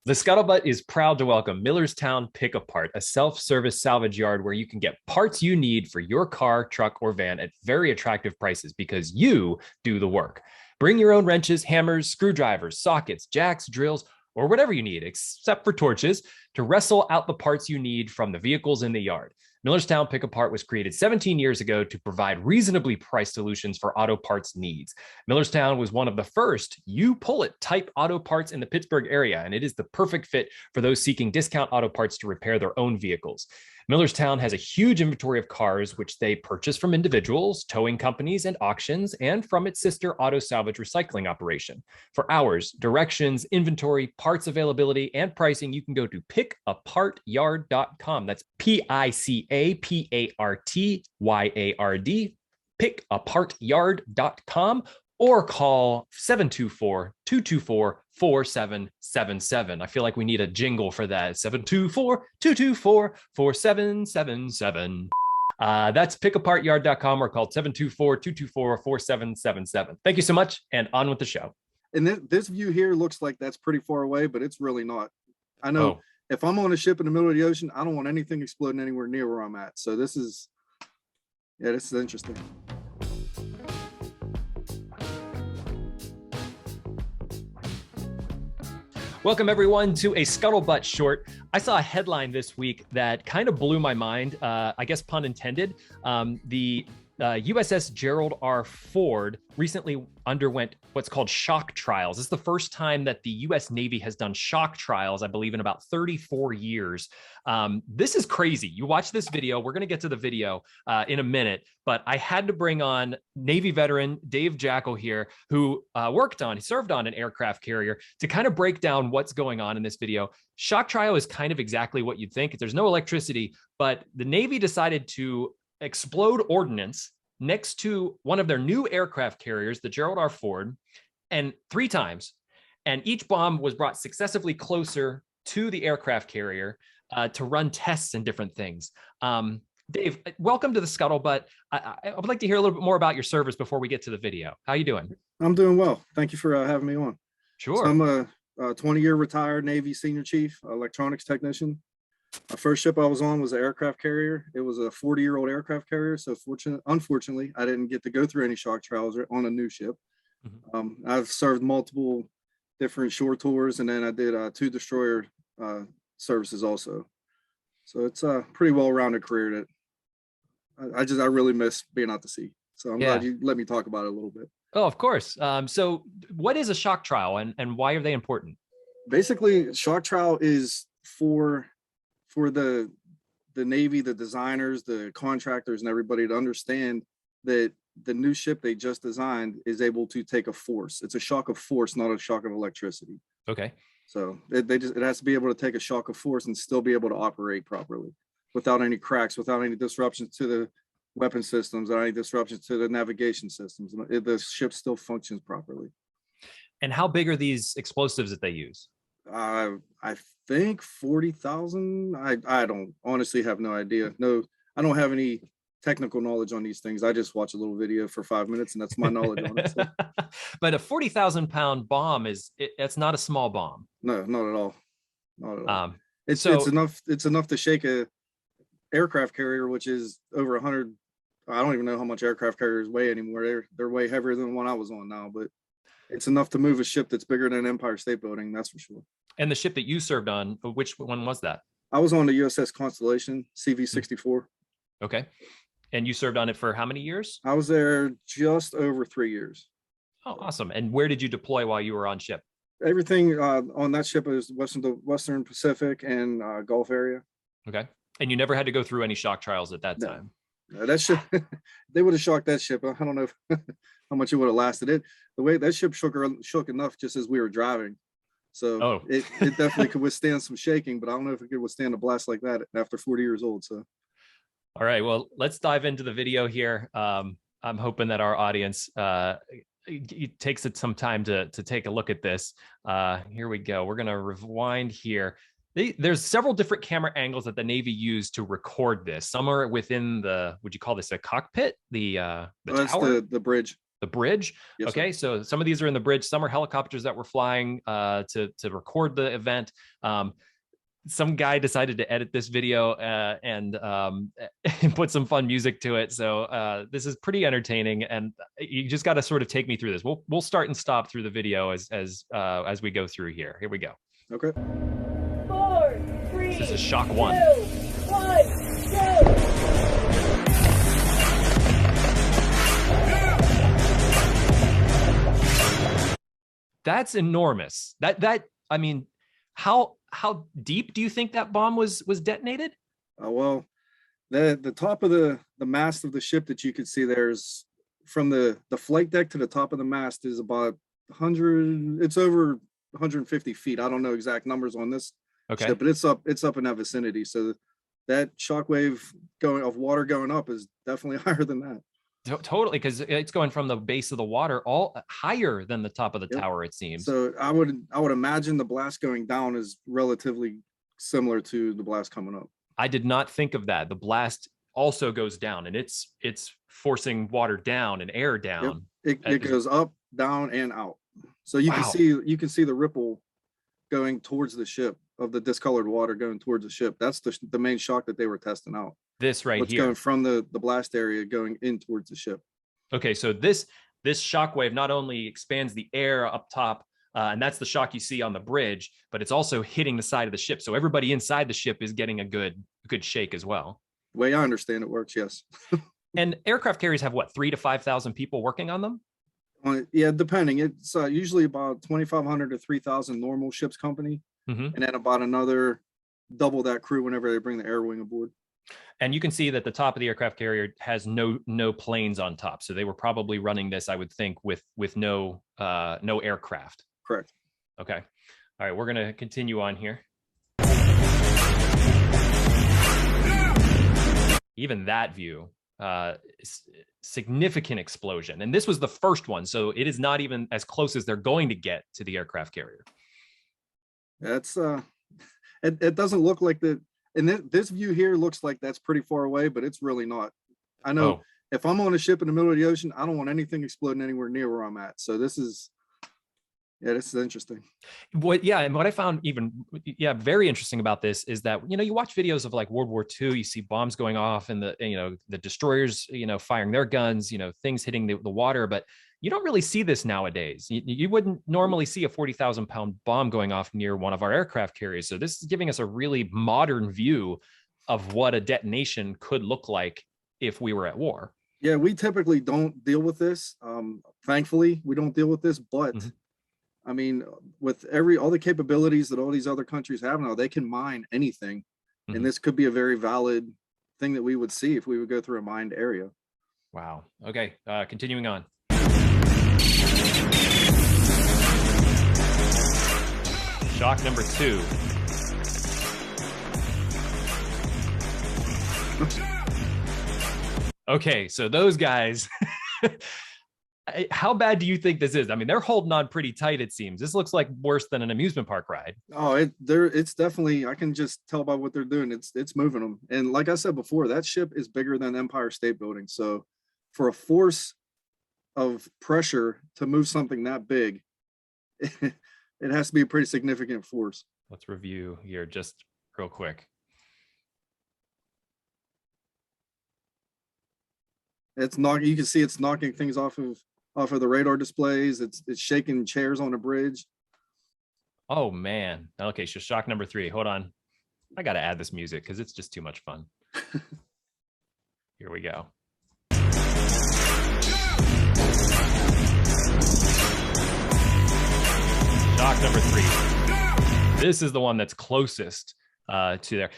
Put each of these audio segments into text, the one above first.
The Scuttlebutt is proud to welcome MILLERSTOWN PICAPART, a self-service salvage yard where you can get parts you need for your car, truck, or van at very attractive prices because you do the work. Bring your own wrenches, hammers, screwdrivers, sockets, jacks, drills, or whatever you need, except for torches, to wrestle out the parts you need from the vehicles in the yard. MILLERSTOWN PICAPART was created 17 years ago to provide reasonably priced solutions for auto parts needs. MILLERSTOWN was one of the first you-pull-it type auto parts in the Pittsburgh area, and it is the perfect fit for those seeking discount auto parts to repair their own vehicles. MILLERSTOWN has a huge inventory of cars, which they purchase from individuals, towing companies, and auctions, and from its sister auto salvage recycling operation. For hours, directions, inventory, parts availability, and pricing, you can go to PICAPARTYard.com. That's PICAPARTYARD, PICAPARTYard.com, or call 724-224-4777. I feel like we need a jingle for that. 724-224-4777. That's PICAPARTYard.com or call 724-224-4777. Thank you so much, and on with the show. And this view here looks like that's pretty far away, but it's really not. I know if I'm on a ship in the middle of the ocean, I don't want anything exploding anywhere near where I'm at. So this is interesting. Welcome, everyone, to a Scuttlebutt short. I saw a headline this week that kind of blew my mind, I guess pun intended. The USS Gerald R. Ford recently underwent what's called shock trials. This is the first time that the U.S. Navy has done shock trials, I believe, in about 34 years. This is crazy. You watch this video. We're going to get to the video in a minute, but I had to bring on Navy veteran Dave Jackel here, who served on an aircraft carrier, to kind of break down what's going on in this video. Shock trial is kind of exactly what you'd think. There's no electricity, but the Navy decided to explode ordnance next to one of their new aircraft carriers, the Gerald R. Ford, and 3 times. And each bomb was brought successively closer to the aircraft carrier to run tests and different things. Dave, welcome to the Scuttlebutt. I would like to hear a little bit more about your service before we get to the video. How are you doing? I'm doing well. Thank you for having me on. Sure. So I'm a 20-year retired Navy senior chief, electronics technician. My first ship I was on was an aircraft carrier. It was a 40-year-old aircraft carrier. So unfortunately, I didn't get to go through any shock trials on a new ship. Mm-hmm. I've served multiple different shore tours, and then I did 2 destroyer services also. So it's a pretty well-rounded career that I really miss being out to sea. So I'm glad you let me talk about it a little bit. Oh, of course. So what is a shock trial, and why are they important? Basically, shock trial is for the Navy, the designers, the contractors, and everybody to understand that the new ship they just designed is able to take a force. It's a shock of force, not a shock of electricity. Okay. So it has to be able to take a shock of force and still be able to operate properly without any cracks, without any disruptions to the weapon systems, or any disruptions to the navigation systems. The ship still functions properly. And how big are these explosives that they use? I think 40,000. I don't honestly have no idea. No, I don't have any technical knowledge on these things. I just watch a little video for 5 minutes, and that's my knowledge on it. So. But a 40,000-pound bomb it's not a small bomb. No, not at all. Not at all. It's enough. It's enough to shake a aircraft carrier, which is over 100. I don't even know how much aircraft carriers weigh anymore. They're way heavier than the one I was on now, but it's enough to move a ship that's bigger than Empire State Building, that's for sure. And the ship that you served on, which one was that? I was on the USS Constellation, CV-64. Okay. And you served on it for how many years? I was there just over 3 years. Oh, awesome. And where did you deploy while you were on ship? Everything on that ship is Western Pacific and Gulf area. Okay. And you never had to go through any shock trials at that time? No, that ship, they would have shocked that ship. I don't know how much it would have lasted. The way that ship shook enough just as we were driving. So it definitely could withstand some shaking, but I don't know if it could withstand a blast like that after 40 years old. So, all right, well, let's dive into the video here. I'm hoping that our audience it takes it some time to take a look at this. Here we go. We're going to rewind here. There's several different camera angles that the Navy used to record this. Some are within the, would you call this a cockpit? The tower? The bridge. the bridge. Yes, okay, so some of these are in the bridge. Some are helicopters that were flying to record the event. Some guy decided to edit this video and put some fun music to it. So this is pretty entertaining, and you just got to sort of take me through this. We'll start and stop through the video as we go through here. Here we go. Okay. 4, 3, This is shock 1. 2, 1, go! That's enormous. I mean, how deep do you think that bomb was detonated? Well, the top of the mast of the ship that you could see there's from the flight deck to the top of the mast is about 100. It's over 150 feet. I don't know exact numbers on this ship, but it's up in that vicinity. So that shockwave of water going up is definitely higher than that. Totally, because it's going from the base of the water all higher than the top of the tower, it seems. So I would imagine the blast going down is relatively similar to the blast coming up. I did not think of that. The blast also goes down, and it's forcing water down and air down. Yep. It goes up, down, and out. So you can see the ripple going towards the ship of the discolored water going towards the ship. That's the main shock that they were testing out. This right What's here. going from the blast area going in towards the ship. Okay, so this shockwave not only expands the air up top, and that's the shock you see on the bridge, but it's also hitting the side of the ship. So everybody inside the ship is getting a good shake as well. The way I understand it works, yes. And aircraft carriers have what, 3,000 to 5,000 people working on them? Yeah, depending. It's usually about 2,500 to 3,000 normal ship's company, and then about another double that crew whenever they bring the air wing aboard. And you can see that the top of the aircraft carrier has no planes on top. So they were probably running this, I would think, with no aircraft. Correct. Okay. All right, we're going to continue on here. Even that view, significant explosion. And this was the first one. So it is not even as close as they're going to get to the aircraft carrier. That's it doesn't look like the. And this view here looks like that's pretty far away, but it's really not. I know if I'm on a ship in the middle of the ocean, I don't want anything exploding anywhere near where I'm at. So this is interesting. And what I found very interesting about this is that, you watch videos of like World War II, you see bombs going off and the destroyers, firing their guns, things hitting the water, but you don't really see this nowadays. You wouldn't normally see a 40,000-pound bomb going off near one of our aircraft carriers. So this is giving us a really modern view of what a detonation could look like if we were at war. Yeah, we typically don't deal with this. Thankfully, we don't deal with this, but I mean, with all the capabilities that all these other countries have now, they can mine anything. And this could be a very valid thing that we would see if we would go through a mined area. Wow. Okay, continuing on. Shock number 2. Okay, so those guys, how bad do you think this is? I mean, they're holding on pretty tight, it seems. This looks like worse than an amusement park ride. Oh, it's definitely, I can just tell by what they're doing. It's moving them. And like I said before, that ship is bigger than Empire State Building. So for a force of pressure to move something that big, it has to be a pretty significant force. Let's review here just real quick. You can see it's knocking things off of the radar displays. It's shaking chairs on a bridge. Oh man. Okay, so shock number 3. Hold on. I got to add this music because it's just too much fun. Here we go. Shock number 3. This is the one that's closest to there.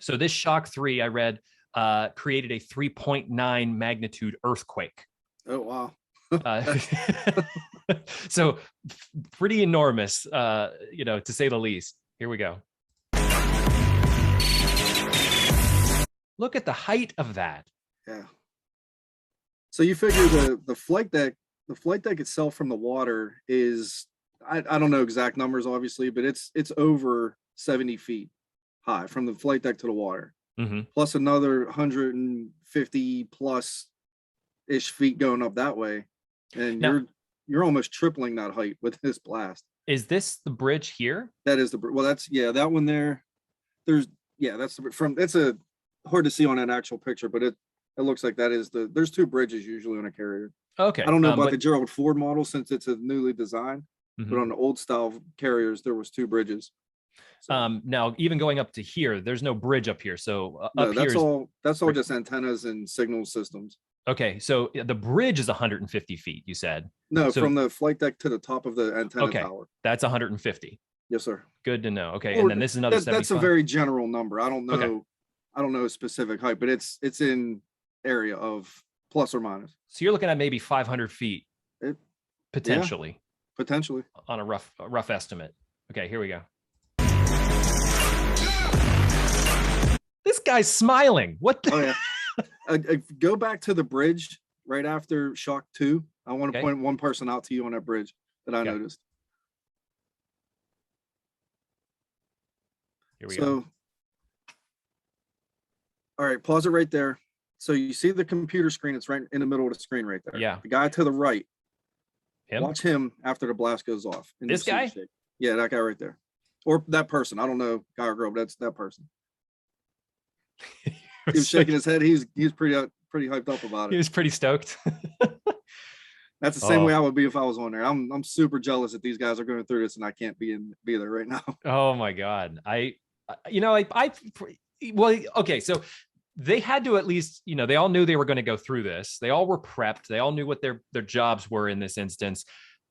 So this shock 3, I read, created a 3.9 magnitude earthquake. Oh, wow. So pretty enormous, to say the least. Here we go. Look at the height of that. Yeah. So you figure the flight deck itself from the water is, I don't know exact numbers, obviously, but it's over 70 feet high from the flight deck to the water, plus another 150 plus ish feet going up that way. and Now, you're almost tripling that height with this blast. is this the bridge here? That is well, that's that one there. That's it's a hard to see on an actual picture, but it looks like that is there's two bridges usually on a carrier. Okay. I don't know about the Gerald Ford model since it's a newly designed, but on the old style carriers there was two bridges. So, now even going up to here, there's no bridge up here. So no, up here that's all just antennas and signal systems. Okay, so the bridge is 150 feet, you said? No, so, from the flight deck to the top of the antenna tower. That's 150. Yes, sir. Good to know. Okay, and then this is another 75. That's a very general number. I don't know. Okay. I don't know a specific height, but it's in area of plus or minus. So you're looking at maybe 500 feet, potentially. Yeah, potentially. On a rough estimate. Okay, here we go. This guy's smiling. What the? Oh, yeah. Go back to the bridge right after shock 2. I want to point one person out to you on that bridge that I noticed. Here we go. All right, pause it right there. So you see the computer screen, it's right in the middle of the screen right there. Yeah. The guy to the right. Him? Watch him after the blast goes off. This guy? Yeah, that guy right there. Or that person. I don't know, guy or girl, but that's that person. He was shaking his head. He's pretty hyped up about it. He was pretty stoked. That's the same way I would be if I was on there. I'm super jealous that these guys are going through this and I can't be there right now. Oh my God. Okay. So they had to at least, they all knew they were going to go through this. They all were prepped. They all knew what their jobs were in this instance,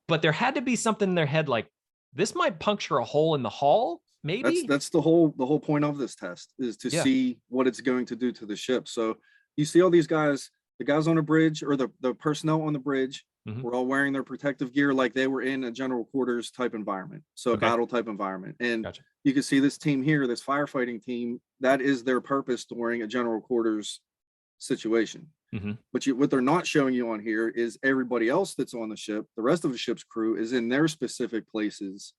but there had to be something in their head like, this might puncture a hole in the hull. Maybe that's the whole point of this test is to see what it's going to do to the ship. So you see all these guys, the guys on the bridge or the personnel on the bridge, were all wearing their protective gear like they were in a general quarters type environment. So a battle type environment. And you can see this team here, this firefighting team, that is their purpose during a general quarters situation. But what they're not showing you on here is everybody else that's on the ship, the rest of the ship's crew is in their specific places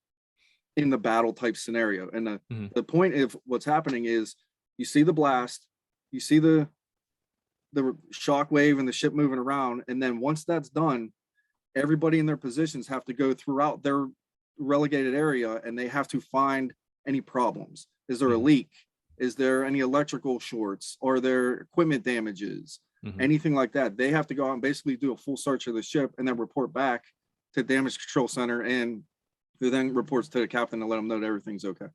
in the battle type scenario. And the point of what's happening is you see the blast, you see the shock wave and the ship moving around. And then once that's done, everybody in their positions have to go throughout their relegated area and they have to find any problems. Is there a leak? Is there any electrical shorts? Are there equipment damages? Anything like that? They have to go out and basically do a full search of the ship and then report back to damage control center, and who then reports to the captain to let them know that everything's okay.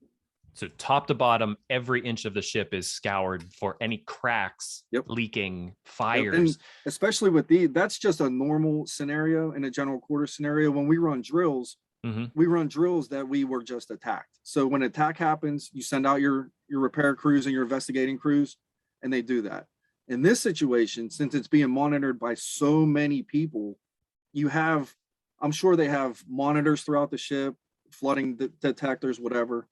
So top to bottom, every inch of the ship is scoured for any cracks, leaking, fires. And especially with that's just a normal scenario in a general quarters scenario. When we run drills, we run drills that we were just attacked. So when an attack happens, you send out your repair crews and your investigating crews, and they do that. In this situation, since it's being monitored by so many people, I'm sure they have monitors throughout the ship, flooding detectors, whatever.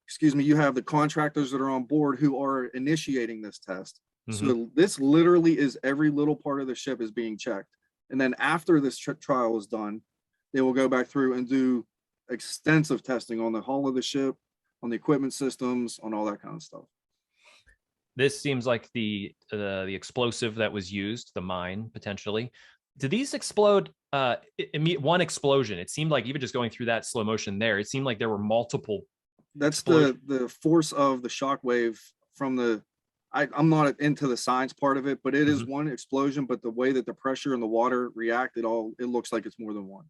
Excuse me, you have the contractors that are on board who are initiating this test. So this literally is every little part of the ship is being checked. And then after this trial is done, they will go back through and do extensive testing on the hull of the ship, on the equipment systems, on all that kind of stuff. This seems like the explosive that was used, the mine potentially. Did these explode? One explosion. It seemed like even just going through that slow motion there, it seemed like there were multiple. That's the force of the shock wave from the. I'm not into the science part of it, but it is one explosion. But the way that the pressure and the water react, it looks like it's more than one.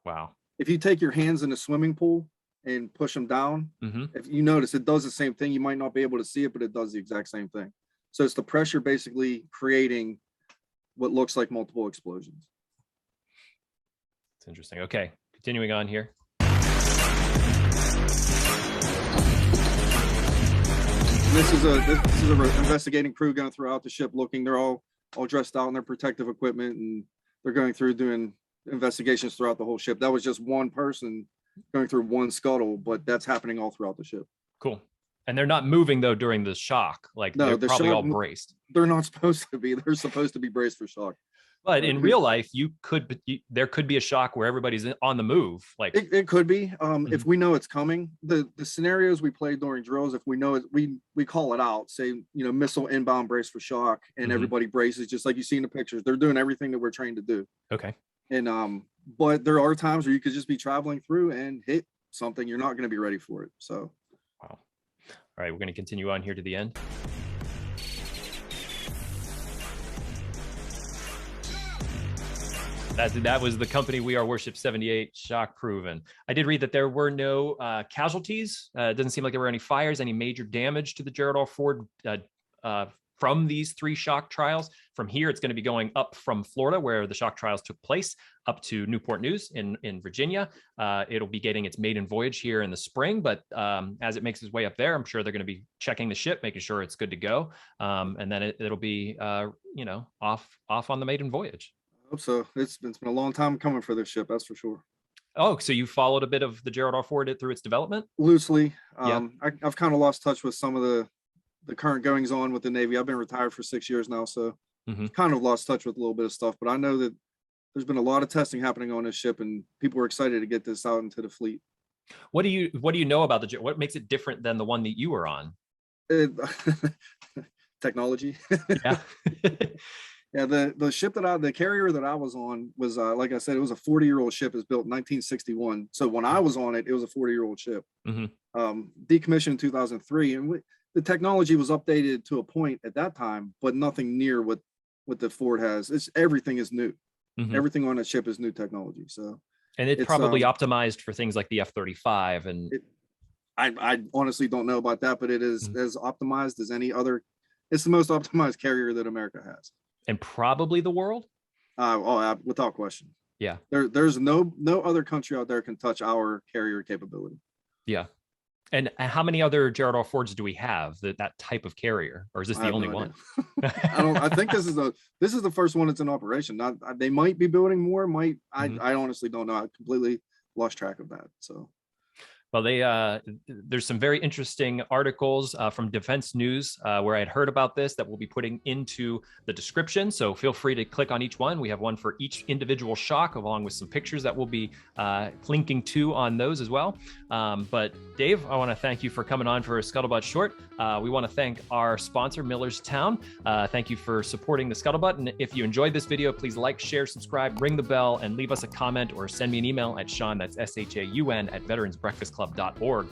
Wow. If you take your hands in a swimming pool and push them down, if you notice, it does the same thing. You might not be able to see it, but it does the exact same thing. So it's the pressure basically creating what looks like multiple explosions. It's interesting. Okay, continuing on here. This is a investigating crew going throughout the ship looking. They're all dressed out in their protective equipment, and they're going through doing investigations throughout the whole ship. That was just one person going through one scuttle, but that's happening all throughout the ship. Cool. And they're not moving though during the shock. Like no, they're probably all braced. They're not supposed to be. They're supposed to be braced for shock. But in real life, there could be a shock where everybody's on the move. Like it could be, if we know it's coming. The scenarios we play during drills, if we know it, we call it out. Say, missile inbound, brace for shock, and everybody braces, just like you see in the pictures. They're doing everything that we're trained to do. Okay. And but there are times where you could just be traveling through and hit something. You're not going to be ready for it. So, wow. All right, we're going to continue on here to the end. That was the company We Are Warship 78, shock proven. I did read that there were no casualties. It doesn't seem like there were any fires, any major damage to the Gerald R. Ford from these 3 shock trials. From here, it's going to be going up from Florida, where the shock trials took place, up to Newport News in Virginia. It'll be getting its maiden voyage here in the spring, but as it makes its way up there, I'm sure they're going to be checking the ship, making sure it's good to go, and then it'll be off on the maiden voyage. So it's been a long time coming for this ship, that's for sure. Oh, so you followed a bit of the Gerald R. Ford through its development? Loosely. Yeah. I've kind of lost touch with some of the current goings on with the Navy. I've been retired for 6 years now, so kind of lost touch with a little bit of stuff. But I know that there's been a lot of testing happening on this ship, and people are excited to get this out into the fleet. What do you know about what makes it different than the one that you were on? Technology. Yeah. Yeah, the ship the carrier that I was on was, like I said, it was a 40-year-old ship. It was built in 1961. So when I was on it, it was a 40-year-old ship. Decommissioned in 2003, and the technology was updated to a point at that time, but nothing near what the Ford has. Everything is new. Everything on that ship is new technology. So, and it's probably optimized for things like the F-35. And I honestly don't know about that, but it is as optimized as any other. It's the most optimized carrier that America has. And probably the world? Without question. Yeah. There's no other country out there can touch our carrier capability. Yeah. And how many other Gerald R. Fords do we have that type of carrier, or is this the only one? I think this is the first one that's in operation. They might be building more. I honestly don't know. I completely lost track of that. So. Well, there's some very interesting articles from Defense News where I had heard about this that we'll be putting into the description. So feel free to click on each one. We have one for each individual shock, along with some pictures that we'll be linking to on those as well. But Dave, I want to thank you for coming on for a Scuttlebutt Short. We want to thank our sponsor, MILLERSTOWN. Thank you for supporting the Scuttlebutt. And if you enjoyed this video, please like, share, subscribe, ring the bell, and leave us a comment or send me an email at Sean, that's SHAUN, at veteransbreakfastclub.org.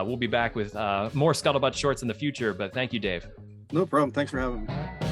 We'll be back with more Scuttlebutt Shorts in the future, but thank you, Dave. No problem. Thanks for having me.